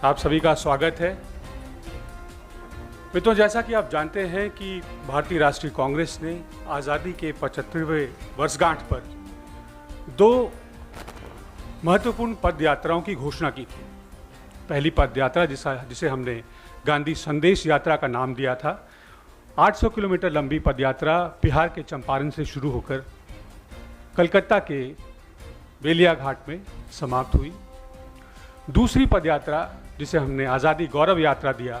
आप सभी का स्वागत है। मित्रों, जैसा कि आप जानते हैं कि भारतीय राष्ट्रीय कांग्रेस ने आज़ादी के 75वें वर्षगांठ पर दो महत्वपूर्ण पद यात्राओं की घोषणा की थी। पहली पद यात्रा जिसे हमने गांधी संदेश यात्रा का नाम दिया था, 800 किलोमीटर लंबी पद यात्रा बिहार के चंपारण से शुरू होकर कलकत्ता के बेलिया घाट में समाप्त हुई। दूसरी पद यात्रा जिसे हमने आज़ादी गौरव यात्रा दिया,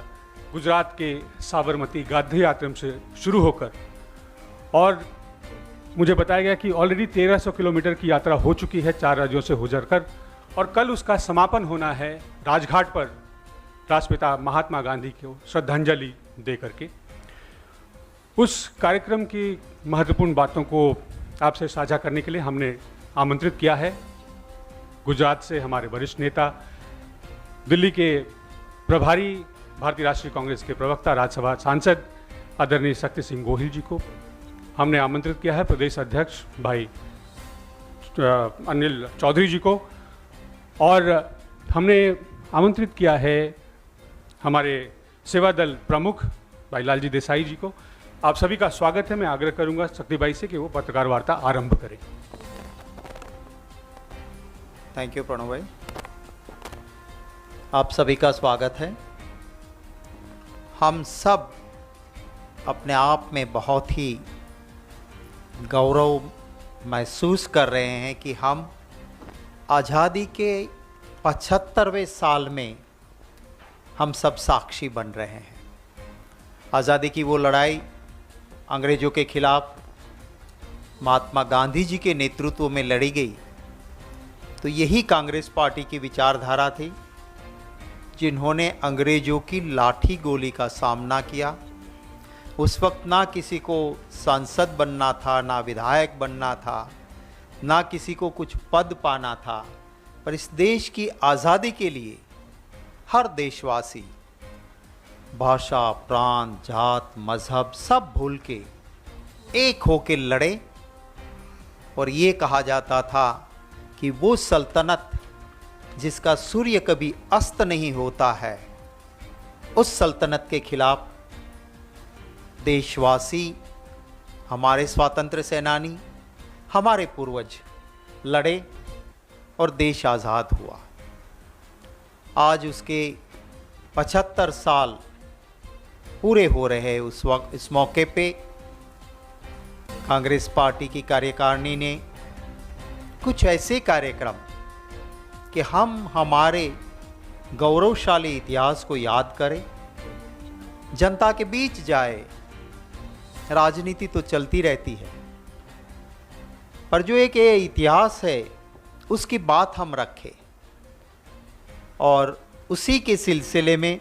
गुजरात के साबरमती गांधी आश्रम से शुरू होकर, और मुझे बताया गया कि ऑलरेडी 1300 किलोमीटर की यात्रा हो चुकी है 4 राज्यों से गुजरकर, और कल उसका समापन होना है राजघाट पर राष्ट्रपिता महात्मा गांधी को श्रद्धांजलि दे करके। उस कार्यक्रम की महत्वपूर्ण बातों को आपसे साझा करने के लिए हमने आमंत्रित किया है गुजरात से हमारे वरिष्ठ नेता, दिल्ली के प्रभारी भारतीय राष्ट्रीय कांग्रेस के प्रवक्ता, राज्यसभा सांसद आदरणीय शक्ति सिंह गोहिल जी को। हमने आमंत्रित किया है प्रदेश अध्यक्ष भाई अनिल चौधरी जी को, और हमने आमंत्रित किया है हमारे सेवा दल प्रमुख भाई लालजी देसाई जी को। आप सभी का स्वागत है। मैं आग्रह करूंगा शक्ति भाई से कि वो पत्रकार वार्ता आरंभ करें। थैंक यू प्रणव भाई, आप सभी का स्वागत है। हम सब अपने आप में बहुत ही गौरव महसूस कर रहे हैं कि हम आज़ादी के 75वें साल में हम सब साक्षी बन रहे हैं। आज़ादी की वो लड़ाई अंग्रेज़ों के खिलाफ महात्मा गांधी जी के नेतृत्व में लड़ी गई, तो यही कांग्रेस पार्टी की विचारधारा थी जिन्होंने अंग्रेज़ों की लाठी गोली का सामना किया। उस वक्त ना किसी को सांसद बनना था, ना विधायक बनना था, ना किसी को कुछ पद पाना था, पर इस देश की आज़ादी के लिए हर देशवासी भाषा, प्रांत, जात, मज़हब सब भूल के एक होकर लड़े। और ये कहा जाता था कि वो सल्तनत जिसका सूर्य कभी अस्त नहीं होता है, उस सल्तनत के खिलाफ देशवासी, हमारे स्वातंत्र सेनानी, हमारे पूर्वज लड़े और देश आज़ाद हुआ। आज उसके 75 साल पूरे हो रहे हैं। उस वक्त इस मौके पे कांग्रेस पार्टी की कार्यकारिणी ने कुछ ऐसे कार्यक्रम कि हम हमारे गौरवशाली इतिहास को याद करें, जनता के बीच जाए। राजनीति तो चलती रहती है, पर जो एक ये इतिहास है उसकी बात हम रखें। और उसी के सिलसिले में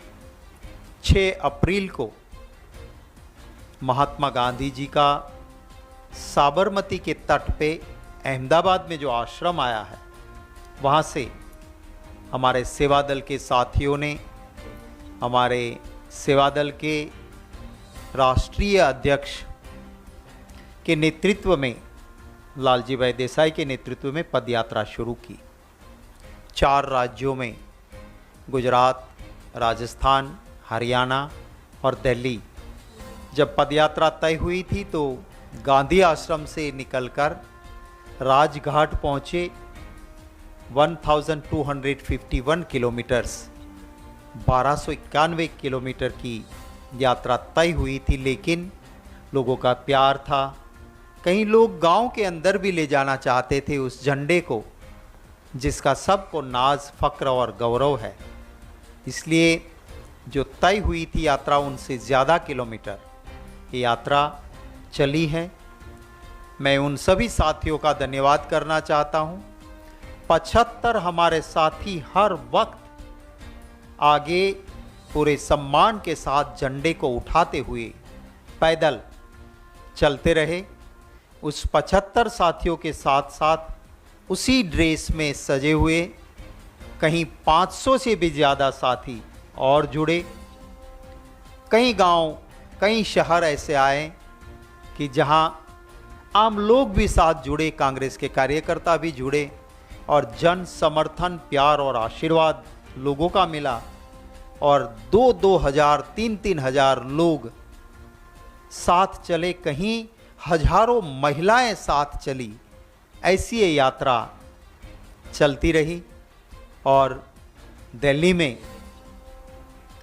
6 अप्रैल को महात्मा गांधी जी का साबरमती के तट पे अहमदाबाद में जो आश्रम आया है, वहाँ से हमारे सेवा दल के साथियों ने, हमारे सेवा दल के राष्ट्रीय अध्यक्ष के नेतृत्व में, लालजी भाई देसाई के नेतृत्व में पदयात्रा शुरू की। 4 राज्यों में, गुजरात, राजस्थान, हरियाणा और दिल्ली, जब पदयात्रा तय हुई थी तो गांधी आश्रम से निकलकर राजघाट पहुँचे। 1251 किलोमीटर्स, 1291 किलोमीटर की यात्रा तय हुई थी, लेकिन लोगों का प्यार था। कई लोग गांव के अंदर भी ले जाना चाहते थे उस झंडे को, जिसका सबको नाज, फक्र और गौरव है। इसलिए जो तय हुई थी यात्रा, उनसे ज़्यादा किलोमीटर ये यात्रा चली है। मैं उन सभी साथियों का धन्यवाद करना चाहता हूँ। 75 हमारे साथी हर वक्त आगे पूरे सम्मान के साथ झंडे को उठाते हुए पैदल चलते रहे। उस 75 साथियों के साथ साथ उसी ड्रेस में सजे हुए कहीं 500 से भी ज़्यादा साथी और जुड़े। कई गांव, कई शहर ऐसे आए कि जहां आम लोग भी साथ जुड़े, कांग्रेस के कार्यकर्ता भी जुड़े, और जन समर्थन, प्यार और आशीर्वाद लोगों का मिला। और 2-2 हजार 3-3 हजार लोग साथ चले, कहीं हजारों महिलाएं साथ चली, ऐसी ये यात्रा चलती रही। और दिल्ली में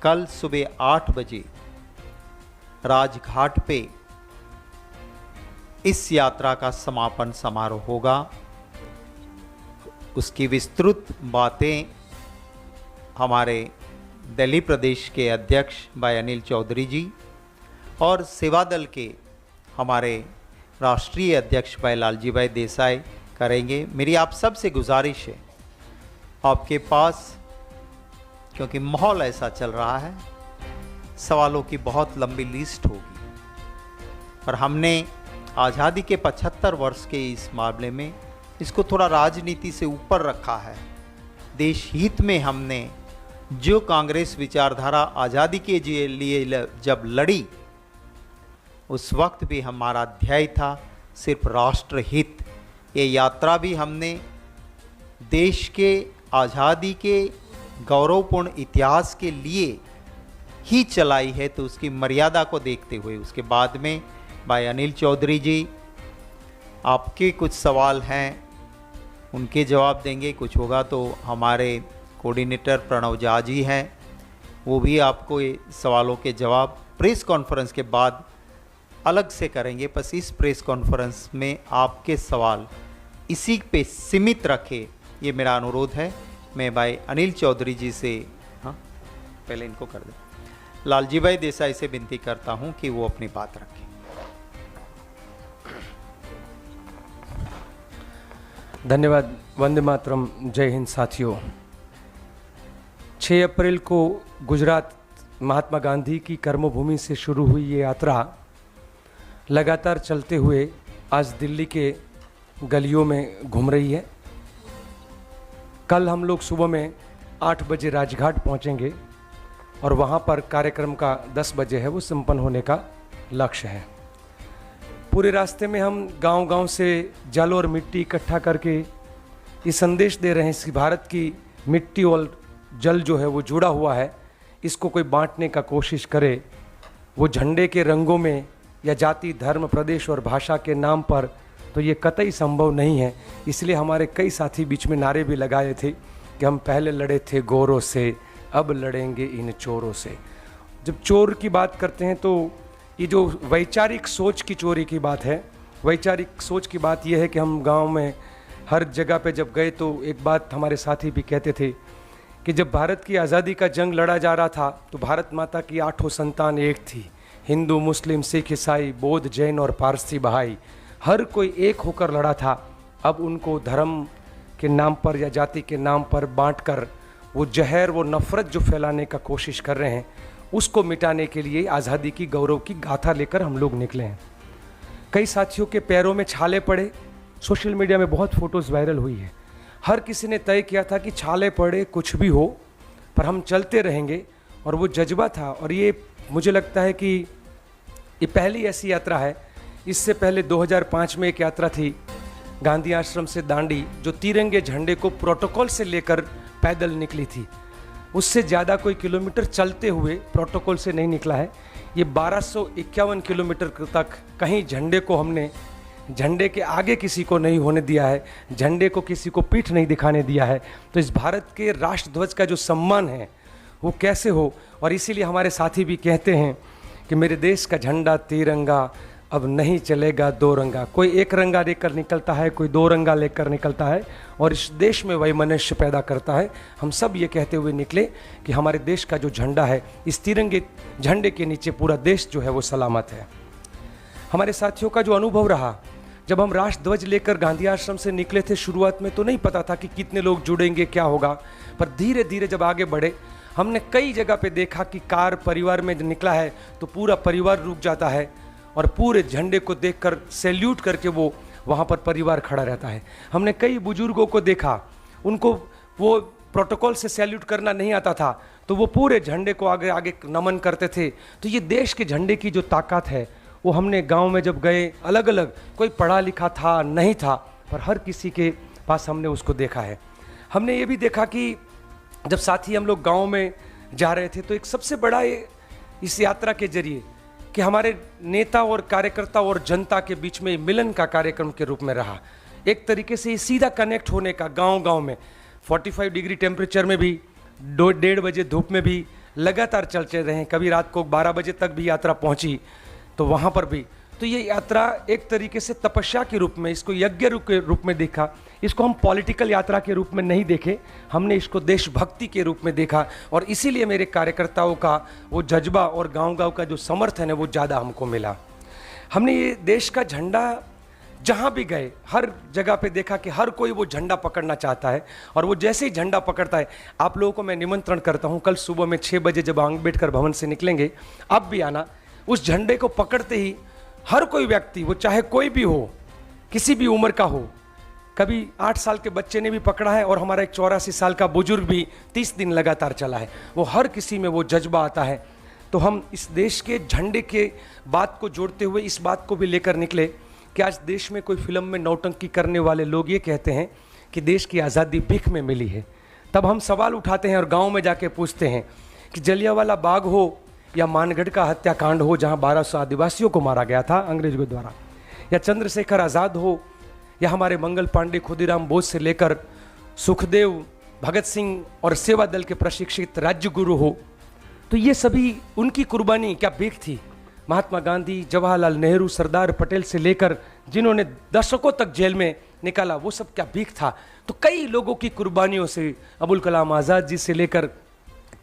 कल सुबह 8 बजे राजघाट पे इस यात्रा का समापन समारोह होगा। उसकी विस्तृत बातें हमारे दिल्ली प्रदेश के अध्यक्ष भाई अनिल चौधरी जी और सेवा दल के हमारे राष्ट्रीय अध्यक्ष भाई लालजी भाई देसाई करेंगे। मेरी आप सब से गुजारिश है, आपके पास, क्योंकि माहौल ऐसा चल रहा है, सवालों की बहुत लंबी लिस्ट होगी और हमने आज़ादी के 75 वर्ष के इस मामले में इसको थोड़ा राजनीति से ऊपर रखा है। देश हित में हमने जो कांग्रेस विचारधारा आज़ादी के लिए जब लड़ी, उस वक्त भी हमारा ध्येय था सिर्फ राष्ट्र हित। ये यात्रा भी हमने देश के आज़ादी के गौरवपूर्ण इतिहास के लिए ही चलाई है, तो उसकी मर्यादा को देखते हुए उसके बाद में भाई अनिल चौधरी जी आपके कुछ सवाल हैं उनके जवाब देंगे, कुछ होगा तो हमारे कोऑर्डिनेटर प्रणव झा जी हैं, वो भी आपको ये सवालों के जवाब प्रेस कॉन्फ्रेंस के बाद अलग से करेंगे। बस इस प्रेस कॉन्फ्रेंस में आपके सवाल इसी पे सीमित रखे, ये मेरा अनुरोध है। मैं भाई अनिल चौधरी जी से, हाँ पहले इनको कर दें, लालजी भाई देसाई से विनती करता हूं कि वो अपनी बात रखें। धन्यवाद। वंदे मातरम। जय हिंद साथियों। 6 अप्रैल को गुजरात महात्मा गांधी की कर्मभूमि से शुरू हुई ये यात्रा लगातार चलते हुए आज दिल्ली के गलियों में घूम रही है। कल हम लोग सुबह में 8 बजे राजघाट पहुंचेंगे और वहां पर कार्यक्रम का 10 बजे है वो संपन्न होने का लक्ष्य है। पूरे रास्ते में हम गांव-गांव से जल और मिट्टी इकट्ठा करके ये संदेश दे रहे हैं कि भारत की मिट्टी और जल जो है वो जुड़ा हुआ है, इसको कोई बांटने का कोशिश करे, वो झंडे के रंगों में या जाति, धर्म, प्रदेश और भाषा के नाम पर, तो ये कतई संभव नहीं है। इसलिए हमारे कई साथी बीच में नारे भी लगाए थे कि हम पहले लड़े थे गोरों से, अब लड़ेंगे इन चोरों से। जब चोर की बात करते हैं तो ये जो वैचारिक सोच की चोरी की बात है, वैचारिक सोच की बात यह है कि हम गांव में हर जगह पे जब गए तो एक बात हमारे साथी भी कहते थे कि जब भारत की आज़ादी का जंग लड़ा जा रहा था तो भारत माता की 8 संतान एक थी, हिंदू, मुस्लिम, सिख, ईसाई, बौद्ध, जैन और पारसी, बहाई, हर कोई एक होकर लड़ा था। अब उनको धर्म के नाम पर या जाति के नाम पर बांटकर वो जहर, वो नफ़रत जो फैलाने का कोशिश कर रहे हैं, उसको मिटाने के लिए आज़ादी की गौरव की गाथा लेकर हम लोग निकले हैं। कई साथियों के पैरों में छाले पड़े, सोशल मीडिया में बहुत फ़ोटोज़ वायरल हुई है। हर किसी ने तय किया था कि छाले पड़े कुछ भी हो पर हम चलते रहेंगे, और वो जज्बा था। और ये मुझे लगता है कि ये पहली ऐसी यात्रा है। इससे पहले 2005 में एक यात्रा थी गांधी आश्रम से दांडी, जो तिरंगे झंडे को प्रोटोकॉल से लेकर पैदल निकली थी। उससे ज़्यादा कोई किलोमीटर चलते हुए प्रोटोकॉल से नहीं निकला है। ये 1251 किलोमीटर तक कहीं झंडे को हमने, झंडे के आगे किसी को नहीं होने दिया है, झंडे को किसी को पीठ नहीं दिखाने दिया है। तो इस भारत के राष्ट्रध्वज का जो सम्मान है वो कैसे हो। और इसीलिए हमारे साथी भी कहते हैं कि मेरे देश का झंडा तिरंगा अब नहीं चलेगा दो रंगा। कोई एक रंगा लेकर निकलता है, कोई दो रंगा लेकर निकलता है, और इस देश में वैमनस्य पैदा करता है। हम सब ये कहते हुए निकले कि हमारे देश का जो झंडा है, इस तिरंगे झंडे के नीचे पूरा देश जो है वो सलामत है। हमारे साथियों का जो अनुभव रहा, जब हम राष्ट्रध्वज लेकर गांधी आश्रम से निकले थे, शुरुआत में तो नहीं पता था कि कितने लोग जुड़ेंगे, क्या होगा, पर धीरे धीरे जब आगे बढ़े, हमने कई जगह पे देखा कि कार परिवार में निकला है तो पूरा परिवार रुक जाता है और पूरे झंडे को देखकर सैल्यूट करके वो वहाँ पर परिवार खड़ा रहता है। हमने कई बुजुर्गों को देखा, उनको वो प्रोटोकॉल से सैल्यूट करना नहीं आता था, तो वो पूरे झंडे को आगे आगे नमन करते थे। तो ये देश के झंडे की जो ताकत है वो हमने गांव में जब गए, अलग अलग, कोई पढ़ा लिखा था नहीं था, पर हर किसी के पास हमने उसको देखा है। हमने ये भी देखा कि जब साथी हम लोग गांव में जा रहे थे, तो एक सबसे बड़ा इस यात्रा के जरिए कि हमारे नेता और कार्यकर्ता और जनता के बीच में मिलन का कार्यक्रम के रूप में रहा। एक तरीके से ये सीधा कनेक्ट होने का, गांव-गांव में 45 डिग्री टेम्परेचर में भी, 1:30 बजे धूप में भी लगातार चलते रहे। कभी रात को 12 बजे तक भी यात्रा पहुंची, तो वहाँ पर भी। तो ये यात्रा एक तरीके से तपस्या के रूप में, इसको यज्ञ के रूप में देखा। इसको हम पॉलिटिकल यात्रा के रूप में नहीं देखे, हमने इसको देशभक्ति के रूप में देखा। और इसीलिए मेरे कार्यकर्ताओं का वो जज्बा और गांव-गांव का जो समर्थन है वो ज़्यादा हमको मिला। हमने ये देश का झंडा जहाँ भी गए, हर जगह पे देखा कि हर कोई वो झंडा पकड़ना चाहता है। और वो जैसे ही झंडा पकड़ता है, आप लोगों को मैं निमंत्रण करता हूँ, कल सुबह में 6 बजे जब अम्बेडकर भवन से निकलेंगे, आप भी आना। उस झंडे को पकड़ते ही हर कोई व्यक्ति, वो चाहे कोई भी हो, किसी भी उम्र का हो, कभी 8 साल के बच्चे ने भी पकड़ा है और हमारा एक 84 साल का बुजुर्ग भी 30 दिन लगातार चला है, वो हर किसी में वो जज्बा आता है। तो हम इस देश के झंडे के बात को जोड़ते हुए इस बात को भी लेकर निकले कि आज देश में कोई फिल्म में नौटंकी करने वाले लोग ये कहते हैं कि देश की आज़ादी भीख में मिली है। तब हम सवाल उठाते हैं और गाँव में जाके पूछते हैं कि जलियांवाला बाग हो या मानगढ़ का हत्याकांड हो, जहां 1200 आदिवासियों को मारा गया था अंग्रेजों द्वारा, या चंद्रशेखर आज़ाद हो, या हमारे मंगल पांडे, खुदीराम बोस से लेकर सुखदेव, भगत सिंह और सेवा दल के प्रशिक्षित राज्यगुरु हो, तो ये सभी उनकी कुर्बानी क्या भीख थी? महात्मा गांधी, जवाहरलाल नेहरू, सरदार पटेल से लेकर जिन्होंने दशकों तक जेल में निकाला, वो सब क्या भीख था? तो कई लोगों की कुर्बानियों से, अबुल कलाम आज़ाद जी से लेकर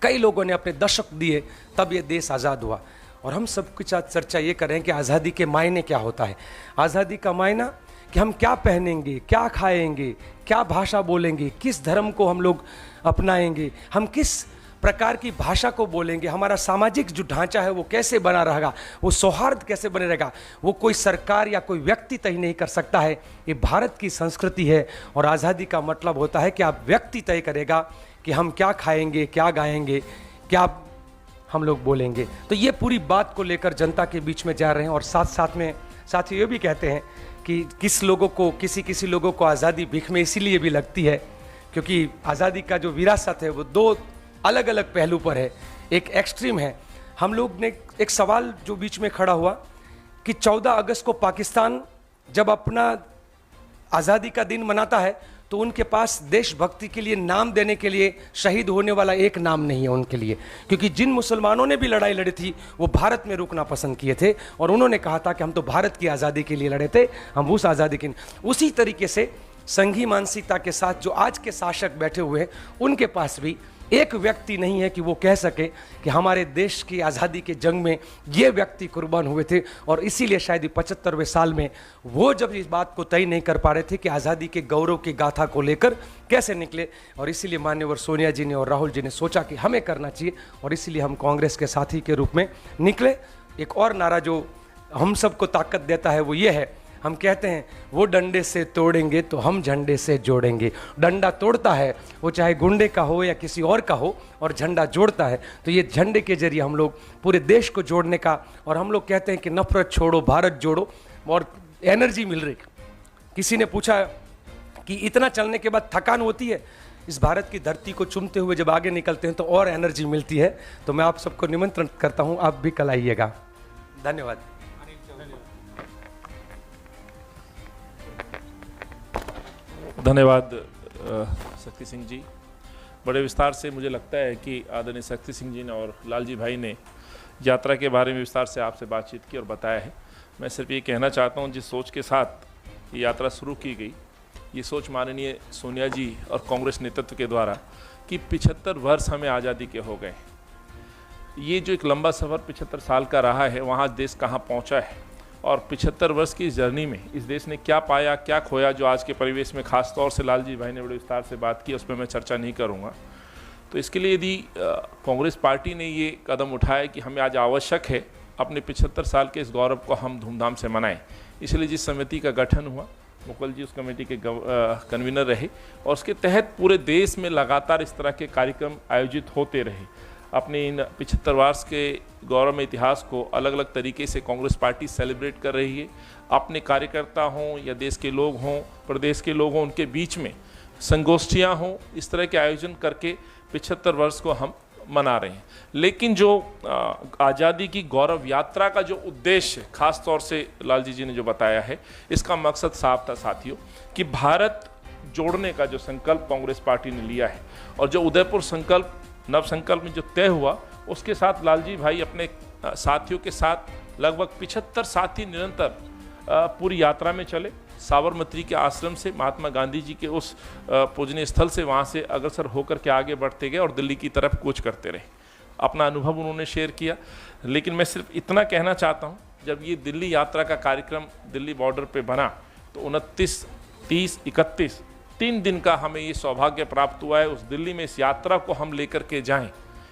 कई लोगों ने अपने दशक दिए, तब ये देश आज़ाद हुआ। और हम सबके साथ चर्चा ये करें कि आज़ादी के मायने क्या होता है। आज़ादी का मायना कि हम क्या पहनेंगे, क्या खाएंगे, क्या भाषा बोलेंगे, किस धर्म को हम लोग अपनाएंगे, हम किस प्रकार की भाषा को बोलेंगे, हमारा सामाजिक जो ढांचा है वो कैसे बना रहेगा, वो सौहार्द कैसे बने रहेगा, वो कोई सरकार या कोई व्यक्ति तय नहीं कर सकता है। ये भारत की संस्कृति है। और आज़ादी का मतलब होता है कि आप व्यक्ति तय करेगा कि हम क्या खाएंगे, क्या गाएंगे, क्या हम लोग बोलेंगे। तो ये पूरी बात को लेकर जनता के बीच में जा रहे हैं। और साथ साथ में साथी ये भी कहते हैं कि किसी लोगों को आज़ादी भीख में इसीलिए भी लगती है क्योंकि आज़ादी का जो विरासत है वो 2 अलग अलग पहलू पर है। एक एक्सट्रीम है। हम लोग ने एक सवाल जो बीच में खड़ा हुआ कि 14 अगस्त को पाकिस्तान जब अपना आज़ादी का दिन मनाता है तो उनके पास देशभक्ति के लिए नाम देने के लिए शहीद होने वाला एक नाम नहीं है उनके लिए, क्योंकि जिन मुसलमानों ने भी लड़ाई लड़ी थी वो भारत में रुकना पसंद किए थे और उन्होंने कहा था कि हम तो भारत की आज़ादी के लिए लड़े थे, हम उस आज़ादी के। उसी तरीके से संघी मानसिकता के साथ जो आज के शासक बैठे हुए हैं उनके पास भी एक व्यक्ति नहीं है कि वो कह सके कि हमारे देश की आज़ादी के जंग में ये व्यक्ति कुर्बान हुए थे। और इसीलिए शायद 75वें साल में वो जब इस बात को तय नहीं कर पा रहे थे कि आज़ादी के गौरव की गाथा को लेकर कैसे निकले, और इसीलिए मान्यवर सोनिया जी ने और राहुल जी ने सोचा कि हमें करना चाहिए और इसीलिए हम कांग्रेस के साथी के रूप में निकले। एक और नारा जो हम सबको ताकत देता है वो ये है, हम कहते हैं वो डंडे से तोड़ेंगे तो हम झंडे से जोड़ेंगे। डंडा तोड़ता है वो चाहे गुंडे का हो या किसी और का हो, और झंडा जोड़ता है तो ये झंडे के जरिए हम लोग पूरे देश को जोड़ने का। और हम लोग कहते हैं कि नफरत छोड़ो भारत जोड़ो, और एनर्जी मिल रही। किसी ने पूछा कि इतना चलने के बाद थकान होती है? इस भारत की धरती को चूमते हुए जब आगे निकलते हैं तो और एनर्जी मिलती है। तो मैं आप सबको निमंत्रण करता हूँ, आप भी कल आइएगा। धन्यवाद। धन्यवाद शक्ति सिंह जी। बड़े विस्तार से मुझे लगता है कि आदरणीय शक्ति सिंह जी ने और लालजी भाई ने यात्रा के बारे में विस्तार से आपसे बातचीत की और बताया है। मैं सिर्फ ये कहना चाहता हूँ, जिस सोच के साथ ये यात्रा शुरू की गई, ये सोच माननीय सोनिया जी और कांग्रेस नेतृत्व के द्वारा कि 75 वर्ष हमें आज़ादी के हो गए। ये जो एक लंबा सफ़र 75 साल का रहा है, वहाँ देश कहाँ पहुँचा है और 75 वर्ष की इस जर्नी में इस देश ने क्या पाया, क्या खोया, जो आज के परिवेश में खास तौर से लालजी भाई ने बड़े विस्तार से बात की, उस पर मैं चर्चा नहीं करूंगा। तो इसके लिए यदि कांग्रेस पार्टी ने ये कदम उठाया कि हमें आज आवश्यक है अपने 75 साल के इस गौरव को हम धूमधाम से मनाएं, इसलिए जिस समिति का गठन हुआ, मुकुल जी उस कमेटी के कन्वीनर रहे और उसके तहत पूरे देश में लगातार इस तरह के कार्यक्रम आयोजित होते रहे। अपने इन 75 वर्ष के गौरव में इतिहास को अलग अलग तरीके से कांग्रेस पार्टी सेलिब्रेट कर रही है। अपने कार्यकर्ता हों या देश के लोग हों, प्रदेश के लोग हों, उनके बीच में संगोष्ठियां हों, इस तरह के आयोजन करके 75 वर्ष को हम मना रहे हैं। लेकिन जो आज़ादी की गौरव यात्रा का जो उद्देश्य है, खास तौर से लालजी जी ने जो बताया है, इसका मकसद साफ था साथियों कि भारत जोड़ने का जो संकल्प कांग्रेस पार्टी ने लिया है और जो उदयपुर संकल्प नव संकल्प में जो तय हुआ, उसके साथ लालजी भाई अपने साथियों के साथ लगभग 75 साथी निरंतर पूरी यात्रा में चले। साबरमती के आश्रम से महात्मा गांधी जी के उस पूजनीय स्थल से वहाँ से अग्रसर होकर के आगे बढ़ते गए और दिल्ली की तरफ कूच करते रहे। अपना अनुभव उन्होंने शेयर किया। लेकिन मैं सिर्फ इतना कहना चाहता हूँ, जब ये दिल्ली यात्रा का कार्यक्रम दिल्ली बॉर्डर पे बना तो 29, 30, 31 3 दिन का हमें ये सौभाग्य प्राप्त हुआ है उस दिल्ली में इस यात्रा को हम लेकर के जाएं।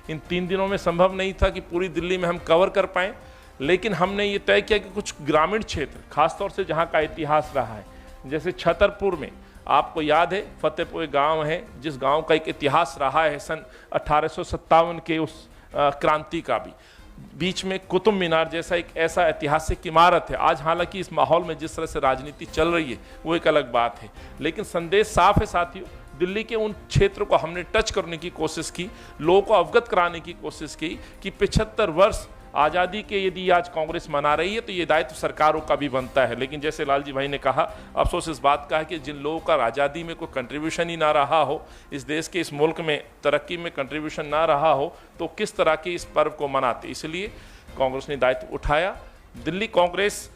इन 3 दिनों में संभव नहीं था कि पूरी दिल्ली में हम कवर कर पाएँ, लेकिन हमने ये तय किया कि कुछ ग्रामीण क्षेत्र, खासतौर से जहाँ का इतिहास रहा है, जैसे छतरपुर में आपको याद है फतेहपुर गांव है, जिस गांव का एक इतिहास रहा है सन 1857 के उस क्रांति का भी। बीच में कुतुब मीनार जैसा एक ऐसा ऐतिहासिक इमारत है। आज हालांकि इस माहौल में जिस तरह से राजनीति चल रही है वो एक अलग बात है, लेकिन संदेश साफ है साथियों। दिल्ली के उन क्षेत्र को हमने टच करने की कोशिश की, लोगों को अवगत कराने की कोशिश की कि 75 वर्ष आज़ादी के यदि आज कांग्रेस मना रही है तो ये दायित्व सरकारों का भी बनता है। लेकिन जैसे लालजी भाई ने कहा, अफसोस इस बात का है कि जिन लोगों का आज़ादी में कोई कंट्रीब्यूशन ही ना रहा हो, इस देश के इस मुल्क में तरक्की में कंट्रीब्यूशन ना रहा हो, तो किस तरह के इस पर्व को मनाते। इसलिए कांग्रेस ने दायित्व उठाया। दिल्ली कांग्रेस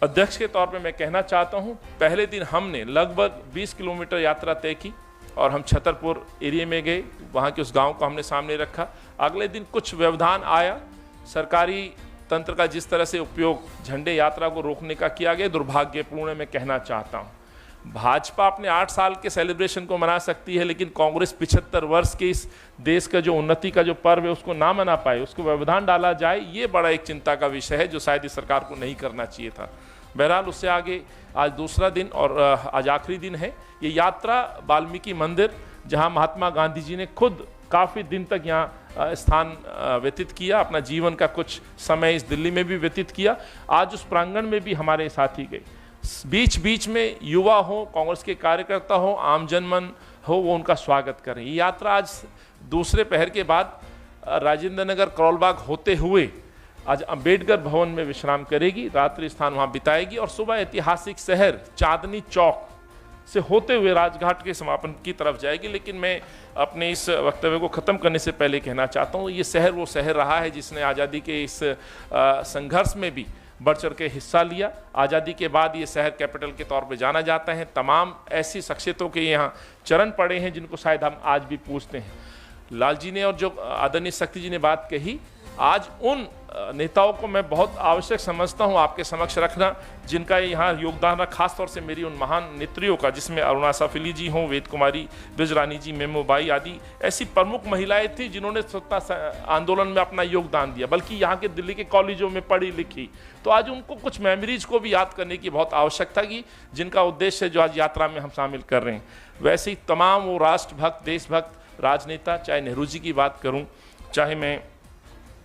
अध्यक्ष के तौर पर मैं कहना चाहता हूँ, पहले दिन हमने लगभग 20 किलोमीटर यात्रा तय की और हम छतरपुर एरिया में गए, वहाँ के उस गाँव को हमने सामने रखा। अगले दिन कुछ व्यवधान आया, सरकारी तंत्र का जिस तरह से उपयोग झंडे यात्रा को रोकने का किया गया, दुर्भाग्यपूर्ण मैं कहना चाहता हूं। भाजपा अपने 8 साल के सेलिब्रेशन को मना सकती है, लेकिन कांग्रेस 75 वर्ष के इस देश का जो उन्नति का जो पर्व है उसको ना मना पाए, उसको व्यवधान डाला जाए, ये बड़ा एक चिंता का विषय है जो शायद इस सरकार को नहीं करना चाहिए था। बहरहाल उससे आगे आज दूसरा दिन और आज आखिरी दिन है। ये यात्रा वाल्मीकि मंदिर, जहाँ महात्मा गांधी जी ने खुद काफ़ी दिन तक यहाँ स्थान व्यतीत किया, अपना जीवन का कुछ समय इस दिल्ली में भी व्यतीत किया। आज उस प्रांगण में भी हमारे साथी गए। बीच बीच में युवा हो, कांग्रेस के कार्यकर्ता हो, आम जनमन हो, वो उनका स्वागत करें। ये यात्रा आज दूसरे पहर के बाद राजेंद्र नगर करोलबाग होते हुए आज अंबेडकर भवन में विश्राम करेगी, रात्रि स्थान वहाँ बिताएगी और सुबह ऐतिहासिक शहर चांदनी चौक से होते हुए राजघाट के समापन की तरफ जाएगी। लेकिन मैं अपने इस वक्तव्य को ख़त्म करने से पहले कहना चाहता हूँ, ये शहर वो शहर रहा है जिसने आज़ादी के इस संघर्ष में भी बढ़ चढ़ के हिस्सा लिया। आज़ादी के बाद ये शहर कैपिटल के तौर पे जाना जाता है। तमाम ऐसी शख्सियतों के यहाँ चरण पड़े हैं जिनको शायद हम आज भी पूछते हैं। लालजी ने और जो आदरणीय शक्ति जी ने बात कही, आज उन नेताओं को मैं बहुत आवश्यक समझता हूं आपके समक्ष रखना जिनका यहाँ योगदान रहा, खासतौर से मेरी उन महान नेत्रियों का, जिसमें अरुणा सफिली जी हों, वेद कुमारी ब्रजरानी जी, मेमोबाई आदि ऐसी प्रमुख महिलाएं थी जिन्होंने स्वतंत्रता आंदोलन में अपना योगदान दिया, बल्कि यहाँ के दिल्ली के कॉलेजों में पढ़ी लिखी। तो आज उनको कुछ मेमोरीज को भी याद करने की बहुत आवश्यकता की, जिनका उद्देश्य जो आज यात्रा में हम शामिल कर रहे हैं। वैसे ही तमाम वो राष्ट्रभक्त, देशभक्त राजनेता, चाहे नेहरू जी की बात करूँ, चाहे मैं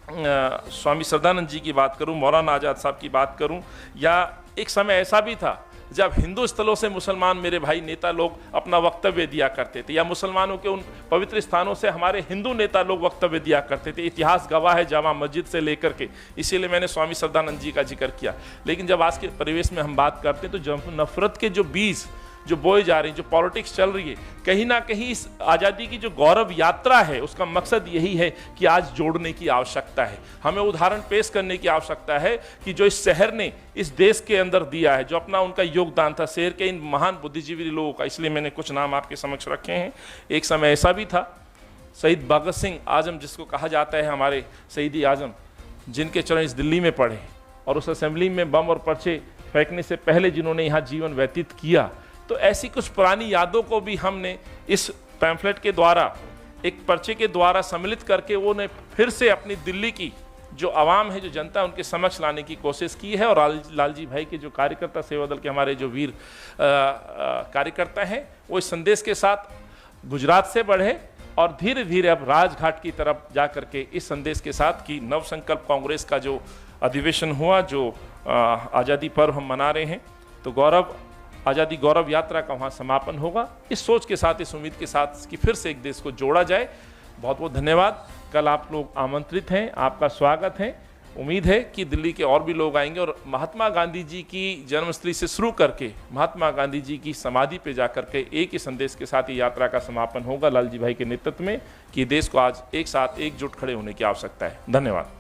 स्वामी श्रद्धानंद जी की बात करूं, मौलाना आज़ाद साहब की बात करूं, या एक समय ऐसा भी था जब हिंदू स्थलों से मुसलमान मेरे भाई नेता लोग अपना वक्तव्य दिया करते थे, या मुसलमानों के उन पवित्र स्थानों से हमारे हिंदू नेता लोग वक्तव्य दिया करते थे। इतिहास गवाह है जामा मस्जिद से लेकर के, इसीलिए मैंने स्वामी श्रद्धानंद जी का जिक्र किया। लेकिन जब आज के परिवेश में हम बात करते हैं तो जब नफरत के जो बीज जो बोए जा रहे हैं, जो पॉलिटिक्स चल रही है, कहीं ना कहीं इस आज़ादी की जो गौरव यात्रा है उसका मकसद यही है कि आज जोड़ने की आवश्यकता है। हमें उदाहरण पेश करने की आवश्यकता है कि जो इस शहर ने इस देश के अंदर दिया है, जो अपना उनका योगदान था शहर के इन महान बुद्धिजीवी लोगों का। इसलिए मैंने कुछ नाम आपके समक्ष रखे हैं। एक समय ऐसा भी था, शहीद भगत सिंह आजम जिसको कहा जाता है, हमारे शहीद आजम, जिनके चरण इस दिल्ली में पड़े और उस असेंबली में बम और पर्चे फेंकने से पहले जिन्होंने यहाँ जीवन व्यतीत किया। तो ऐसी कुछ पुरानी यादों को भी हमने इस पैम्फलेट के द्वारा, एक पर्चे के द्वारा सम्मिलित करके वो ने फिर से अपनी दिल्ली की जो आवाम है, जो जनता है, उनके समक्ष लाने की कोशिश की है। और लालजी भाई के जो कार्यकर्ता, सेवा दल के हमारे जो वीर कार्यकर्ता हैं, वो इस संदेश के साथ गुजरात से बढ़े और धीरे धीरे अब राजघाट की तरफ जा करके इस संदेश के साथ कि नव संकल्प कांग्रेस का जो अधिवेशन हुआ, जो आज़ादी पर्व हम मना रहे हैं, तो गौरव आज़ादी गौरव यात्रा का वहाँ समापन होगा। इस सोच के साथ, इस उम्मीद के साथ कि फिर से एक देश को जोड़ा जाए। बहुत बहुत धन्यवाद। कल आप लोग आमंत्रित हैं, आपका स्वागत है। उम्मीद है कि दिल्ली के और भी लोग आएंगे और महात्मा गांधी जी की जन्मस्थली से शुरू करके महात्मा गांधी जी की समाधि पे जाकर के एक ही संदेश के साथ ही यात्रा का समापन होगा लालजी भाई के नेतृत्व में कि देश को आज एक साथ एकजुट खड़े होने की आवश्यकता है। धन्यवाद।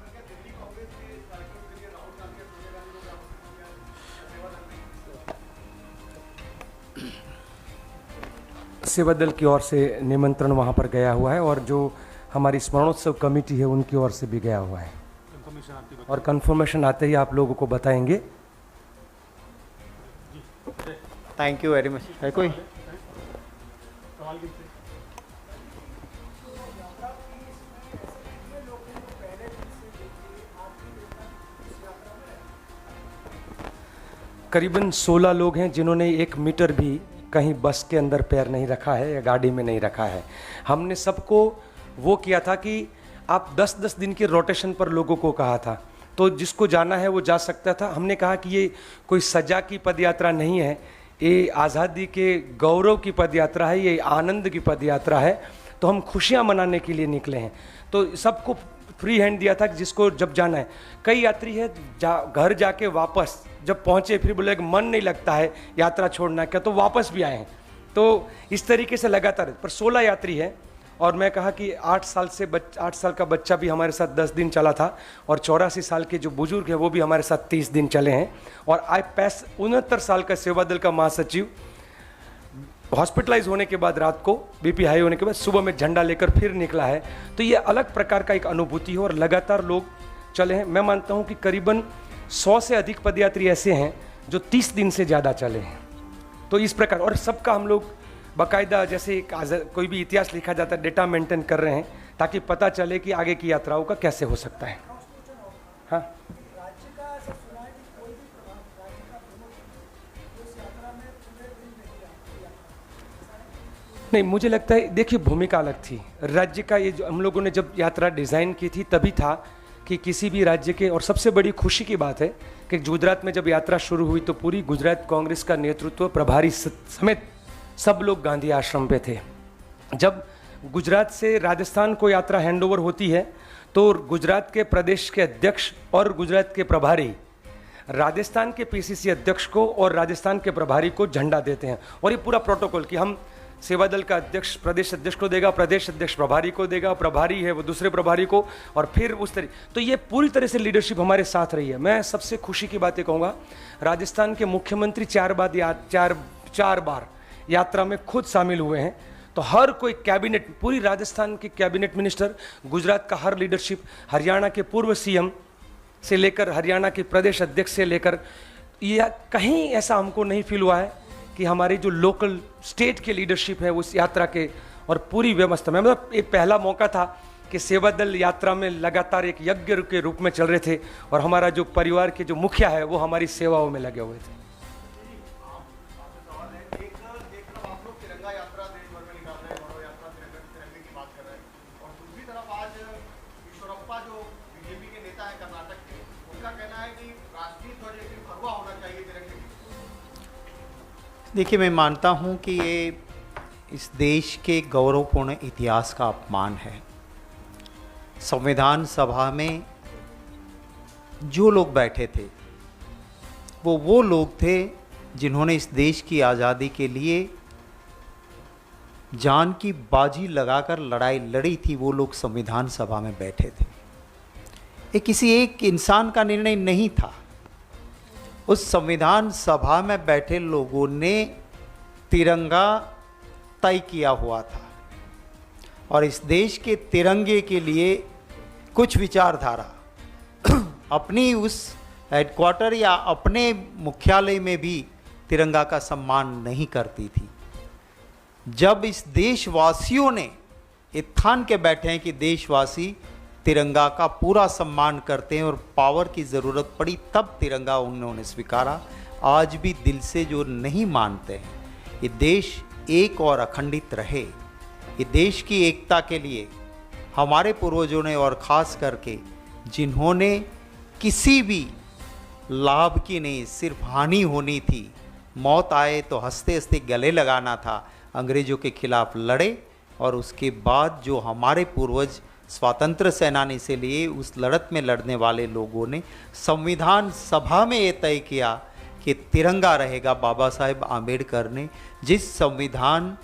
सेवा दल की ओर से निमंत्रण वहाँ पर गया हुआ है और जो हमारी स्मरणोत्सव कमेटी है उनकी ओर से भी गया हुआ है और कंफर्मेशन आते ही आप लोगों को बताएंगे। Thank you very much. है कोई? करीबन 16 लोग हैं जिन्होंने 1 मीटर भी कहीं बस के अंदर पैर नहीं रखा है या गाड़ी में नहीं रखा है। हमने सबको वो किया था कि आप 10-10 दिन के रोटेशन पर लोगों को कहा था, तो जिसको जाना है वो जा सकता था। हमने कहा कि ये कोई सजा की पदयात्रा नहीं है, ये आज़ादी के गौरव की पदयात्रा है, ये आनंद की पदयात्रा है। तो हम खुशियाँ मनाने के लिए निकले हैं, तो सबको फ्री हैंड दिया था कि जिसको जब जाना है। कई यात्री है घर जाके वापस जब पहुँचे फिर बोले कि मन नहीं लगता है यात्रा छोड़ना क्या, तो वापस भी आए हैं। तो इस तरीके से लगातार पर 16 यात्री है और मैं कहा कि 8 साल का बच्चा भी हमारे साथ 10 दिन चला था और 84 साल के जो बुजुर्ग है वो भी हमारे साथ 30 दिन चले हैं। और 69 साल का सेवा दल का महासचिव हॉस्पिटलाइज होने के बाद रात को बीपी हाई होने के बाद सुबह में झंडा लेकर फिर निकला है। तो ये अलग प्रकार का एक अनुभूति है और लगातार लोग चले हैं। मैं मानता हूँ कि करीबन 100 से अधिक पदयात्री ऐसे हैं जो 30 दिन से ज़्यादा चले हैं। तो इस प्रकार और सबका हम लोग बाकायदा जैसे कोई भी इतिहास लिखा जाता है डेटा मेंटेन कर रहे हैं ताकि पता चले कि आगे की यात्राओं का कैसे हो सकता है। हाँ, नहीं मुझे लगता है देखिए भूमिका अलग थी राज्य का। ये जो हम लोगों ने जब यात्रा डिज़ाइन की थी तभी था कि किसी भी राज्य के, और सबसे बड़ी खुशी की बात है कि गुजरात में जब यात्रा शुरू हुई तो पूरी गुजरात कांग्रेस का नेतृत्व प्रभारी समेत सब लोग गांधी आश्रम पे थे। जब गुजरात से राजस्थान को यात्रा हैंडओवर होती है तो गुजरात के प्रदेश के अध्यक्ष और गुजरात के प्रभारी राजस्थान के पीसीसी अध्यक्ष को और राजस्थान के प्रभारी को झंडा देते हैं। और ये पूरा प्रोटोकॉल कि हम सेवा दल का अध्यक्ष प्रदेश अध्यक्ष को देगा, प्रदेश अध्यक्ष प्रभारी को देगा, प्रभारी है वो दूसरे प्रभारी को, और फिर उस तरह। तो ये पूरी तरह से लीडरशिप हमारे साथ रही है। मैं सबसे खुशी की बात ये कहूँगा, राजस्थान के मुख्यमंत्री 4 बार यात्रा में खुद शामिल हुए हैं। तो हर कोई कैबिनेट, पूरी राजस्थान के कैबिनेट मिनिस्टर, गुजरात का हर लीडरशिप, हरियाणा के पूर्व सीएम से लेकर हरियाणा के प्रदेश अध्यक्ष से लेकर, यह कहीं ऐसा हमको नहीं फील हुआ है कि हमारी जो लोकल स्टेट के लीडरशिप है उस यात्रा के और पूरी व्यवस्था में, मतलब एक पहला मौका था कि सेवा दल यात्रा में लगातार एक यज्ञ के रूप में चल रहे थे और हमारा जो परिवार के जो मुखिया है वो हमारी सेवाओं में लगे हुए थे। देखिए, मैं मानता हूं कि ये इस देश के गौरवपूर्ण इतिहास का अपमान है। संविधान सभा में जो लोग बैठे थे वो लोग थे जिन्होंने इस देश की आज़ादी के लिए जान की बाजी लगाकर लड़ाई लड़ी थी। वो लोग संविधान सभा में बैठे थे। ये किसी एक इंसान का निर्णय नहीं था। उस संविधान सभा में बैठे लोगों ने तिरंगा तय किया हुआ था और इस देश के तिरंगे के लिए कुछ विचारधारा अपनी उस हेडक्वार्टर या अपने मुख्यालय में भी तिरंगा का सम्मान नहीं करती थी। जब इस देशवासियों ने ठान के बैठे हैं कि देशवासी तिरंगा का पूरा सम्मान करते हैं और पावर की ज़रूरत पड़ी तब तिरंगा उन्होंने स्वीकारा। आज भी दिल से जो नहीं मानते हैं ये देश एक और अखंडित रहे, ये देश की एकता के लिए हमारे पूर्वजों ने और ख़ास करके जिन्होंने किसी भी लाभ की नहीं सिर्फ हानि होनी थी, मौत आए तो हंसते हंसते गले लगाना था, अंग्रेज़ों के खिलाफ लड़े और उसके बाद जो हमारे पूर्वज स्वतंत्र सेनानी से लिए उस लड़त में लड़ने वाले लोगों ने संविधान सभा में ये तय किया कि तिरंगा रहेगा। बाबा साहेब आम्बेडकर ने जिस संविधान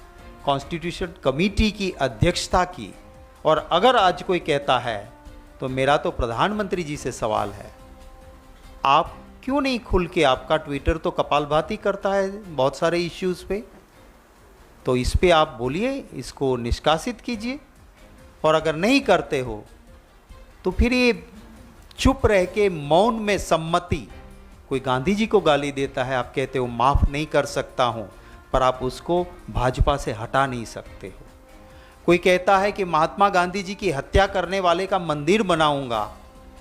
कॉन्स्टिट्यूशन कमेटी की अध्यक्षता की, और अगर आज कोई कहता है तो मेरा तो प्रधानमंत्री जी से सवाल है, आप क्यों नहीं खुल के, आपका ट्विटर तो कपालभाती करता है बहुत सारे इश्यूज़ पे, तो इस पे आप बोलिए, इसको निष्कासित कीजिए। और अगर नहीं करते हो तो फिर ये चुप रह के मौन में सम्मति, कोई गांधी जी को गाली देता है, आप कहते हो माफ़ नहीं कर सकता हूँ, पर आप उसको भाजपा से हटा नहीं सकते हो। कोई कहता है कि महात्मा गांधी जी की हत्या करने वाले का मंदिर बनाऊंगा,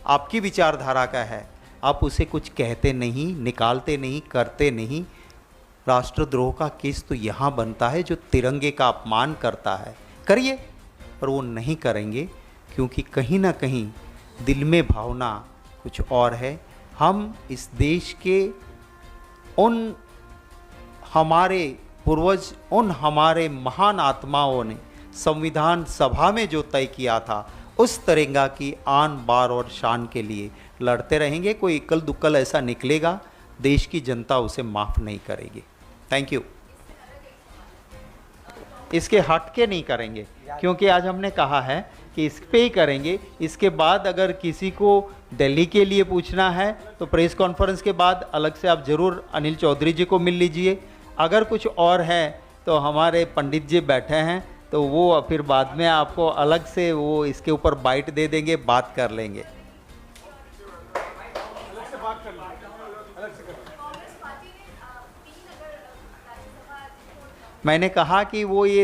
आपकी विचारधारा का है, आप उसे कुछ कहते नहीं, निकालते नहीं, करते नहीं। राष्ट्रद्रोह का केस तो यहाँ बनता है जो तिरंगे का अपमान करता है, करिए, पर वो नहीं करेंगे क्योंकि कहीं ना कहीं दिल में भावना कुछ और है। हम इस देश के उन हमारे पूर्वज, उन हमारे महान आत्माओं ने संविधान सभा में जो तय किया था, उस तिरंगा की आन बार और शान के लिए लड़ते रहेंगे। कोई इक्कल दुक्कल ऐसा निकलेगा, देश की जनता उसे माफ़ नहीं करेगी। Thank you. इसके हट के नहीं करेंगे, क्योंकि आज हमने कहा है कि इस पे ही करेंगे। इसके बाद अगर किसी को दिल्ली के लिए पूछना है तो प्रेस कॉन्फ्रेंस के बाद अलग से आप ज़रूर अनिल चौधरी जी को मिल लीजिए। अगर कुछ और है तो हमारे पंडित जी बैठे हैं, तो वो फिर बाद में आपको अलग से वो इसके ऊपर बाइट दे देंगे, बात कर लेंगे। मैंने कहा कि वो ये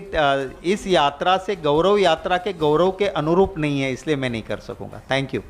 इस यात्रा से गौरव यात्रा के गौरव के अनुरूप नहीं है, इसलिए मैं नहीं कर सकूंगा। Thank you.